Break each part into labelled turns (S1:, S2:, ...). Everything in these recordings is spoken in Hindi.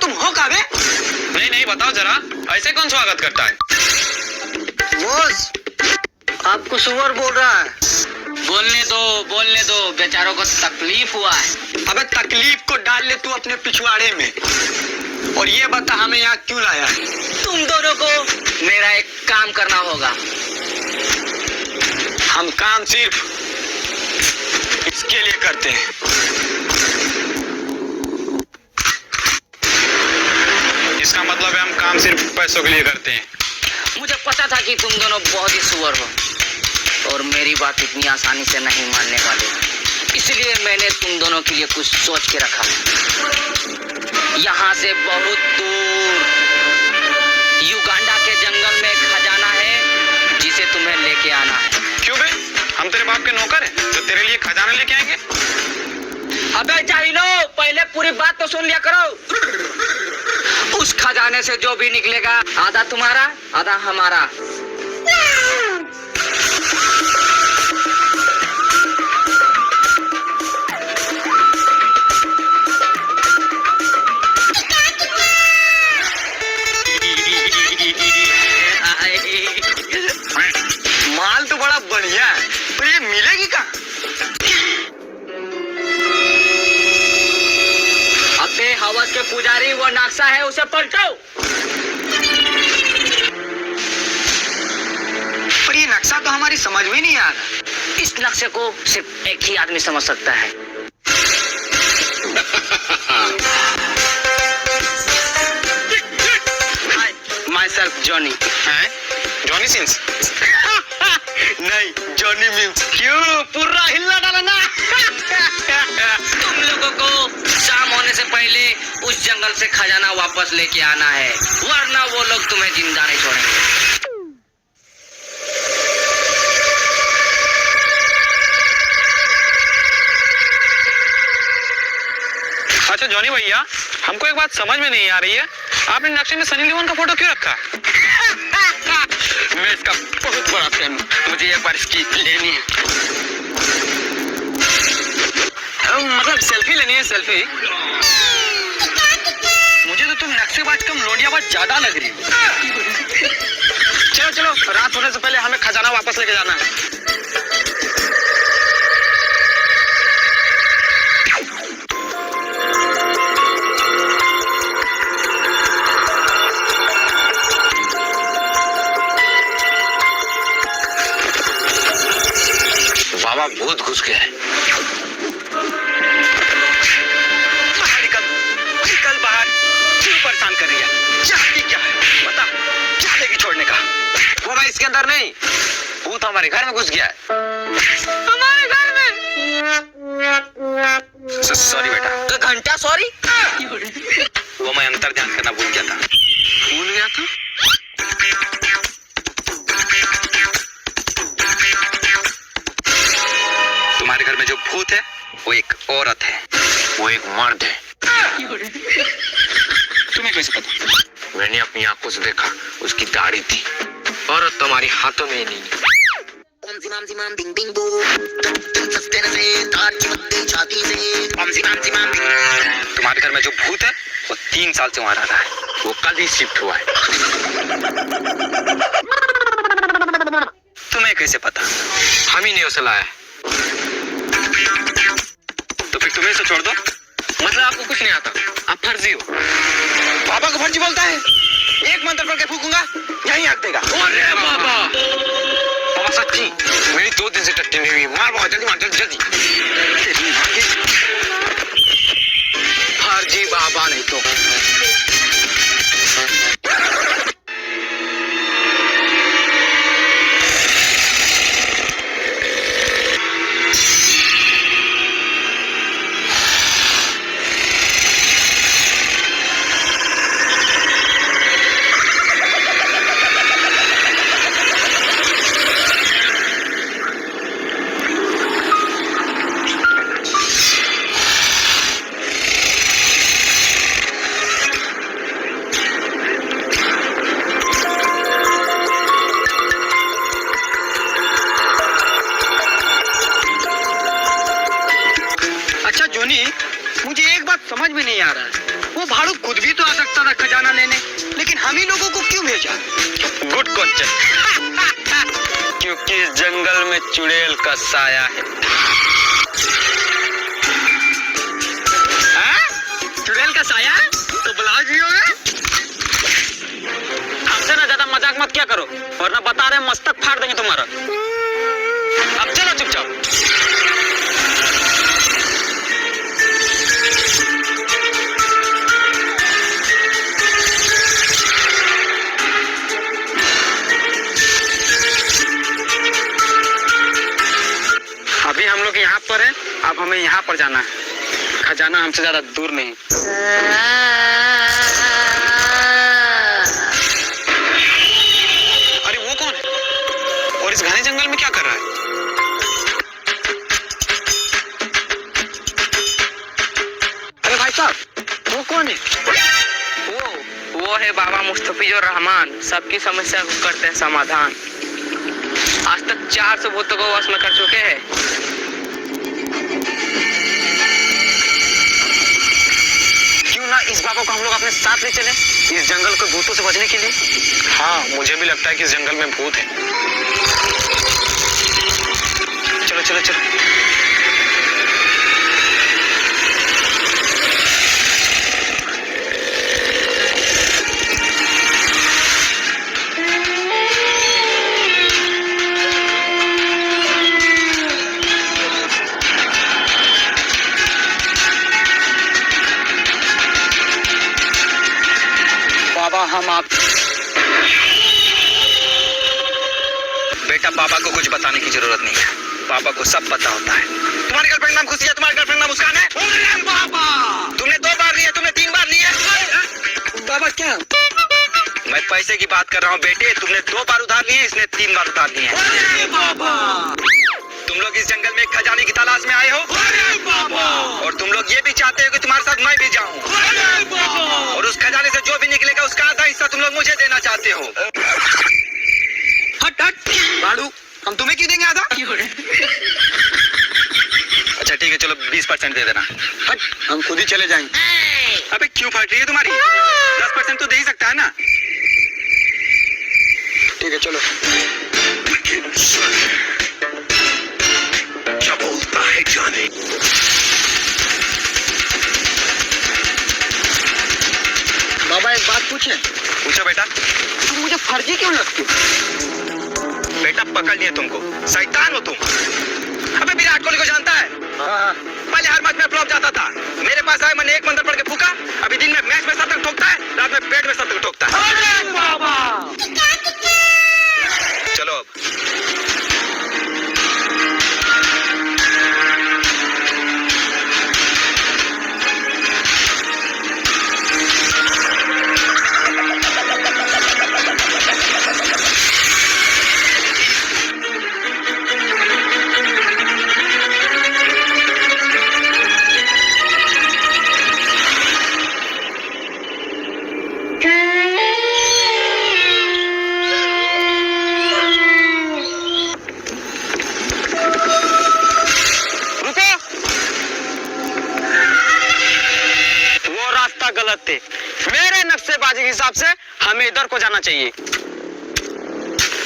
S1: तुम हो काबे?
S2: नहीं नहीं, बताओ जरा, ऐसे कौन स्वागत करता है?
S1: बॉस, आपको सुअर बोल रहा है।
S3: बोलने दो, बेचारों को तकलीफ हुआ है।
S1: अबे तकलीफ को डाल ले तू अपने पिछवाड़े में, और ये बता हमें यहाँ क्यों लाया है?
S3: तुम दोनों को मेरा एक काम करना होगा।
S1: हम काम सिर्फ इसके लिए करते हैं।
S2: इसका मतलब है हम काम सिर्फ पैसों के लिए करते हैं।
S3: मुझे पता था कि तुम दोनों बहुत ही सुअर हो और मेरी बात इतनी आसानी से नहीं मानने वाले, इसलिए मैंने तुम दोनों के लिए कुछ सोच के रखा। यहाँ से बहुत दूर युगांडा के जंगल में एक खजाना है जिसे तुम्हें लेके आना है।
S2: क्यों बे? हम तेरे बाप के नौकर हैं जो तेरे लिए खजाना लेके आएंगे?
S3: अबे जाहिलो, पहले पूरी बात तो सुन लिया करो। उस खजाने से जो भी निकलेगा आधा तुम्हारा आधा हमारा।
S1: माल तो बड़ा बढ़िया है, पर ये मिलेगी कहाँ?
S3: अबे हवस के पुजारी, वो नक्शा है उसे पलटो।
S1: पर ये नक्शा तो हमारी समझ में नहीं आ रहा।
S3: इस नक्शे को सिर्फ एक ही आदमी समझ सकता है। Myself Johnny.
S2: हैं? Johnny Sins?
S1: नहीं, जॉनी मीम्स।
S3: क्यों पूरा हिलना डाला ना? तुम लोगों को शाम होने से पहले उस जंगल से खजाना वापस लेके आना है, वरना वो लोग तुम्हें जिंदा नहीं छोड़ेंगे।
S2: अच्छा जॉनी भैया, हमको एक बात समझ में नहीं आ रही है, आपने नक्शे में सनी लियोन का फोटो क्यों रखा?
S3: मैं इसका बहुत बड़ा फैन हूँ, मुझे एक बार इसकी लेनी है।
S1: मतलब सेल्फी लेनी है, सेल्फी।
S3: मुझे तो तुम नक्शेबाज कम लोडियाबाज ज्यादा लग रही हो।
S1: चलो चलो, रात होने से पहले हमें खजाना वापस लेके जाना है।
S3: बाबा बहुत घुस गया है।
S1: निकल बाहर, क्यों परेशान कर रही है? चाहती क्या है बता, क्या लेगी छोड़ने का? वो भाई इसके अंदर नहीं, भूत हमारे घर में घुस गया है।
S3: हमारे घर में?
S1: सॉरी बेटा।
S3: तो घंटा सॉरी?
S2: वो मैं अंतर ध्यान करना भूल गया था।
S1: भूल गया था?
S2: तुम्हारे घर में जो भूत है वो एक औरत है,
S1: वो एक मर्द है।
S2: तुम्हें कैसे पता?
S1: मैंने अपनी आंखों से देखा, उसकी दाढ़ी थी। औरत तुम्हारे हाथों में नहीं।
S2: तुम्हारे घर में जो भूत है वो 3 साल से वहां रह रहा है,
S1: वो कल ही शिफ्ट हुआ है।
S2: तुम्हें कैसे पता?
S1: हम ही ने उसे लाया।
S2: तो फिर तुम्हें इसे छोड़ दो।
S1: मतलब आपको कुछ नहीं आता, आप फर्जी हो। बाबा को फर्जी बोलता है? एक मंत्र पढ़ के फूकूंगा, यहीं आग देगा।
S3: अरे बाबा!
S1: बाबा सच्ची, मेरी 2 दिन से टट्टी नहीं हुई। मार बहुत जल्दी, मार जल्दी जल्दी। फर्जी बाबा नहीं तो। भालू खुद भी तो आ सकता था खजाना लेने, लेकिन हम ही लोगों को क्यों भेजा?
S2: Good question. क्योंकि इस जंगल में चुड़ैल का साया है।
S1: चुड़ैल का साया? तो बुलाओ जियो है।
S2: हमसे ना ज्यादा मजाक मत क्या करो, वरना बता रहे मस्तक फाड़ देंगे तुम्हारा। अब चलो चुपचाप। अभी हम लोग यहाँ पर हैं, अब हमें यहाँ पर जाना है। खजाना हमसे ज्यादा दूर नहीं। अरे वो कौन है और इस घने जंगल में क्या कर रहा है?
S1: अरे भाई साहब, वो कौन है?
S3: वो है बाबा मुस्तफिजुर रहमान, सबकी समस्या को करते हैं समाधान। आज तक 400 भूतों को वश में कर चुके हैं।
S2: क्यों ना इस बाबा को हम लोग अपने साथ ले चले, इस जंगल को भूतों से बचने के लिए। हाँ, मुझे भी लगता है कि इस जंगल में भूत है। चलो चलो चलो।
S1: बाबा हम आप
S2: बेटा, पापा को कुछ बताने की जरूरत नहीं है, पापा को सब पता होता है। तुम्हारी गर्लफ्रेंड नाम खुशी है, तुम्हारी गर्लफ्रेंड नाम मुस्कान है।
S1: बाबा
S2: तुमने 2 बार लिया, तुमने 3 बार लिया।
S1: बाबा क्या?
S2: मैं पैसे की बात कर रहा हूँ बेटे, तुमने 2 बार उधार लिए, इसने 3 बार उधार लिए हैं।
S1: बाबा
S2: तुम लोग इस जंगल में एक खजाने की तलाश में आए हो,
S1: बाबा
S2: और तुम लोग ये भी चाहते हो कि तुम्हारे साथ मैं भी जाऊं, और उस खजाने से जो भी निकलेगा उसका आधा हिस्सा तुम लोग मुझे देना चाहते हो।
S1: हट हट भालू, हम तुम्हें क्यों देंगे आधा?
S2: अच्छा ठीक है, चलो 20% दे देना।
S1: हट, हम खुद ही चले जाएंगे।
S2: अबे क्यों फट रही है तुम्हारी? 10% तो दे ही सकता है ना।
S1: ठीक है चलो।
S4: क्या बोलता है जाने?
S1: बाबा एक बात पूछे?
S2: पूछो बेटा।
S1: तुम मुझे फर्जी क्यों लगती हो?
S2: बेटा पकड़ लिए तुमको, शैतान हो तुम। अबे विराट कोहली को जानता है? पहले हर मैच में फ्लॉप जाता था, मेरे पास आया, मैंने 1 मंत्र पढ़ के फूका। अभी दिन में मैच में 7 तक ठोकता है, रात में पेट में 7 तक ठोकता है।
S1: अरे बाबा
S2: चलो अब। गलत थे, मेरे नक्शेबाजी के हिसाब से हमें इधर को जाना चाहिए।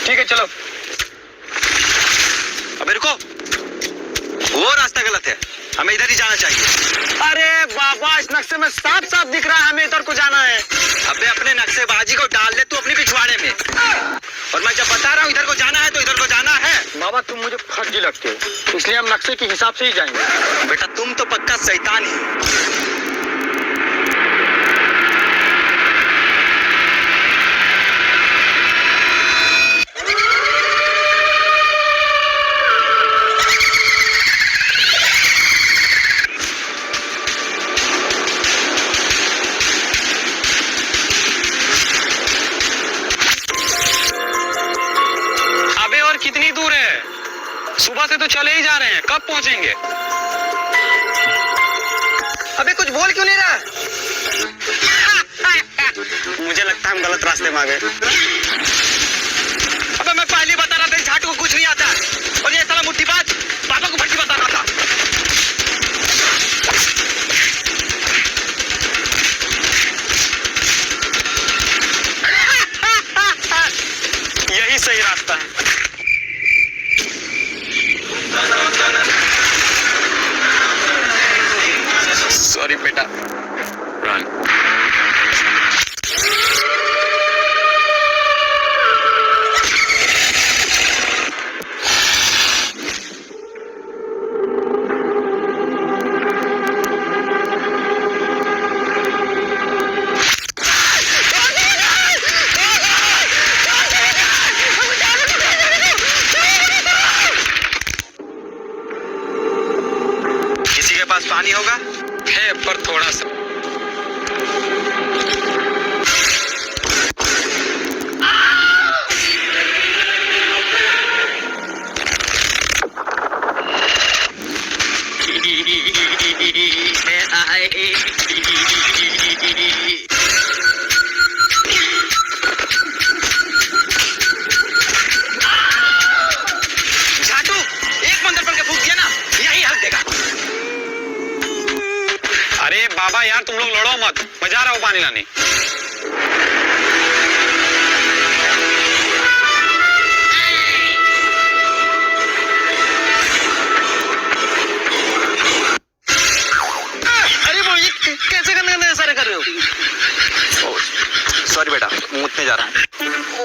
S1: ठीक है चलो।
S2: अबे रुको, वो रास्ता गलत है, हमें इधर ही जाना चाहिए।
S1: अरे बाबा, इस नक्शे में साफ साफ दिख रहा है हमें इधर को जाना है।
S2: अबे अपने नक्शेबाजी को डाल ले तू अपनी पिछवाड़े में, और मैं जब बता रहा हूँ इधर को जाना है तो इधर को जाना है।
S1: बाबा तुम मुझे फर्जी लगते हो, इसलिए हम नक्शे के हिसाब से ही जाएंगे।
S2: बेटा तुम तो पक्का शैतान ही हो। कितनी दूर है? सुबह से तो चले ही जा रहे हैं, कब पहुंचेंगे?
S1: अबे कुछ बोल क्यों नहीं रहा?
S2: मुझे लगता है हम गलत रास्ते में आ गए। अबे मैं पहले बता रहा था इस झाटू को कुछ नहीं आता, और ये साला मुट्ठीबाज पापा को भट्टी बता रहा था।
S1: मैं जा रहा हूँ पानी लाने।
S3: अरे वो ये कैसे गंदे गंदे सारे कर रहे हो?
S1: सॉरी बेटा, मुझसे जा रहा हूँ।
S3: ओ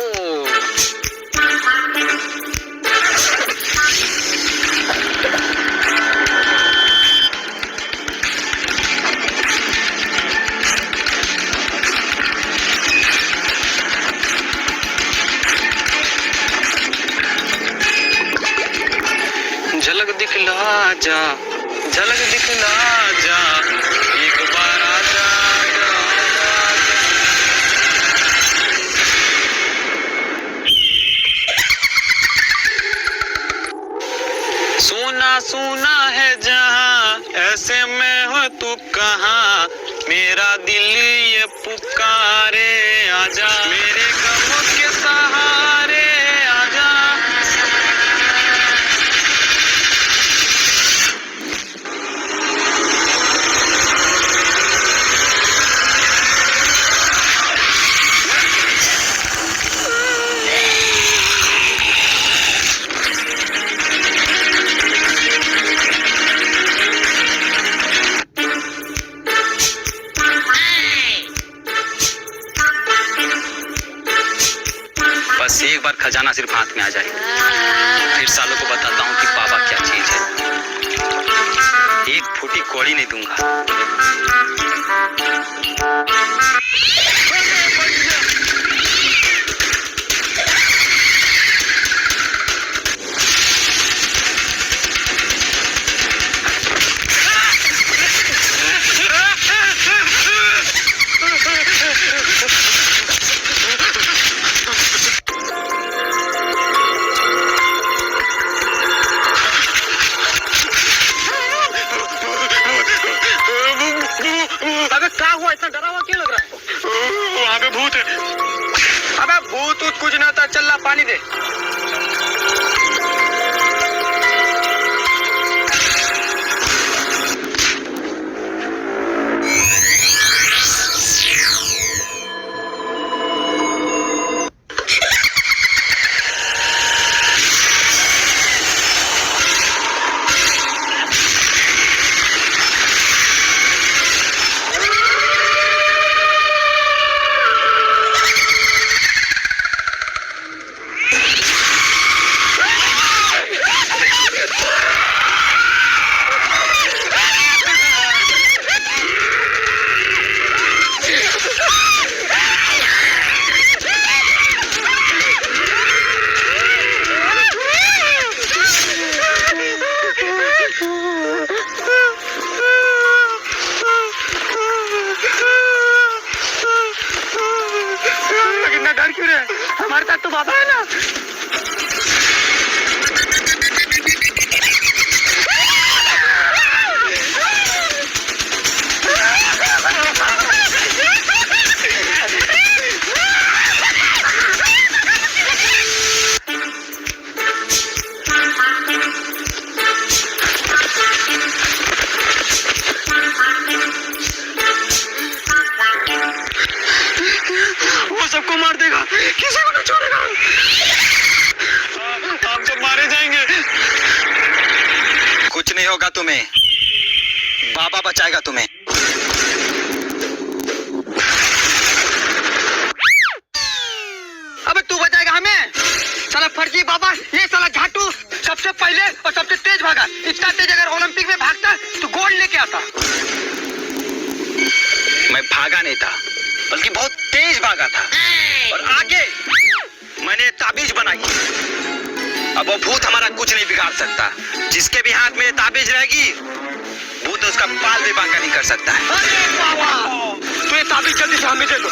S1: झलक दिखला जा, झलक दिखला जा, एक बार आजा, सोना सोना है जहां, ऐसे में हो तू कहां, मेरा दिल ये पुकारे, आजा मेरे गमों के सहारे, आजा। बस एक बार खजाना सिर्फ हाथ में आ जाए, फिर सालों को बताता हूँ कि बाबा क्या चीज है। एक फूटी कौड़ी नहीं दूंगा।
S3: अबे क्या हुआ, इतना डरा हुआ क्यों लग रहा है?
S1: वहाँ पे भूत है।
S2: अबे भूत ऊत कुछ ना था, चल ला पानी दे।
S3: हमारे साथ तो बाबा है ना।
S1: वो सबको मार देगा, किसी को नहीं छोड़ेगा। हम सब मारे जाएंगे।
S2: कुछ नहीं होगा तुम्हें, बाबा बचाएगा तुम्हें।
S3: अबे तू बचाएगा हमें? साला फर्जी बाबा, ये साला झाटू सबसे पहले और सबसे तेज भागा। इतना तेज अगर ओलंपिक में भागता तो गोल्ड लेके आता।
S2: मैं भागा नहीं था, बल्कि बहुत तेज भागा था, और आगे मैंने ताबीज बनाई। अब वो भूत हमारा कुछ नहीं बिगाड़ सकता। जिसके भी हाथ में ये ताबीज रहेगी, भूत उसका बाल भी बांका नहीं कर सकता है।
S3: अरे बाबा, तू ये ताबीज जल्दी से हमें दे दो।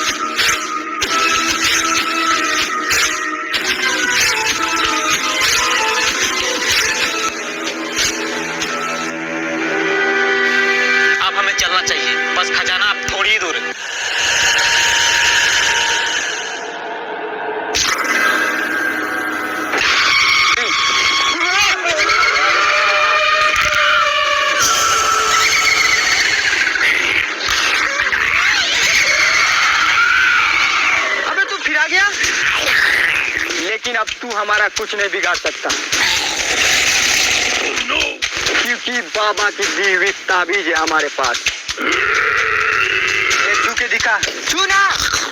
S1: अब हमें चलना चाहिए, बस खजाना अब थोड़ी ही दूर है।
S2: लेकिन अब तू हमारा कुछ नहीं बिगाड़ सकता, क्योंकि बाबा की दी हुई ताबीज है हमारे पास। ये छू के दिखा, छू ना,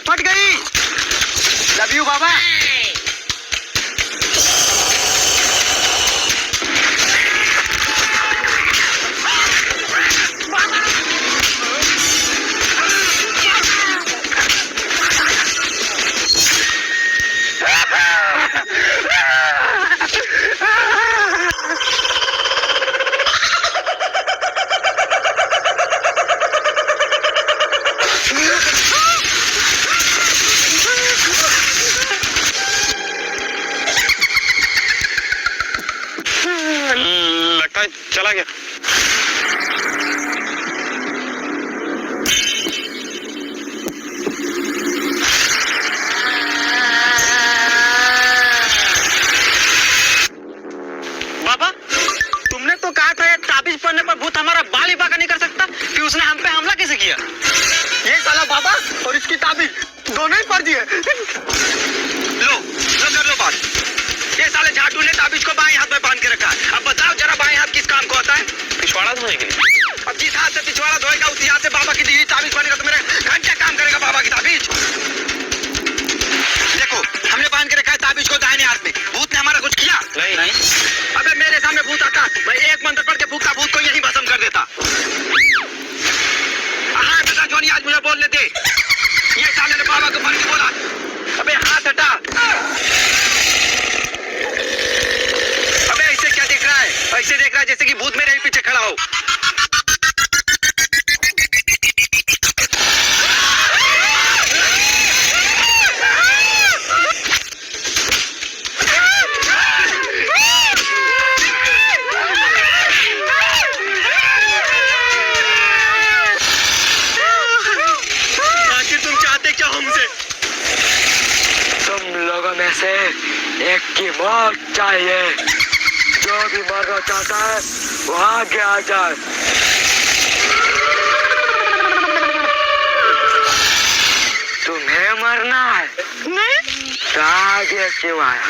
S2: फट गई। लव यू बाबा।
S1: लगता है चला गया।
S2: बाबा, तुमने तो कहा था ये ताबीज पढ़ने पर भूत हमारा बाल ही बाका नहीं कर सकता, कि उसने हम पे हमला कैसे किया? ये साला बाबा और इसकी ताबीज दोनों ही पढ़ दिए। लो कर लो बात। ये साले झाटू ने ताबीज को बाएं हाथ में बांध के रखा है। अब बताओ जरा बाएं हाथ किस काम को आता है?
S1: पिछवाड़ा धोने के लिए।
S2: अब जिस हाथ से पिछवाड़ा धोएगा उसी हाथ से बाबा की दी हुई ताबीज पढ़ेगा तो मेरे घंटे काम करेगा बाबा की ताबीज। देखो हमने बांध के रखा है ताबीज को दाहिने हाथ में। भूत ने हमारा कुछ किया
S1: नहीं।
S2: अबे मेरे सामने भूत आता, मैं एक मंत्र पढ़ के फूकता, भूत को यहीं भस्म कर देता। हाँ बेटा जोनी, आज मुझे बोलने दे। ये साले ने बाबा को पढ़ के बोला। अबे हाथ हटा। अबे ऐसे क्या देख रहा है? ऐसे देख रहा है जैसे कि भूत मेरे ही पीछे खड़ा हो। तुम चाहते क्या हमसे? तुम लोगों में से एक की मौत चाहिए। जो भी मरना चाहता है वो आगे आ जाए। तुम्हें मरना है? नहीं। तो आगे क्यों आया?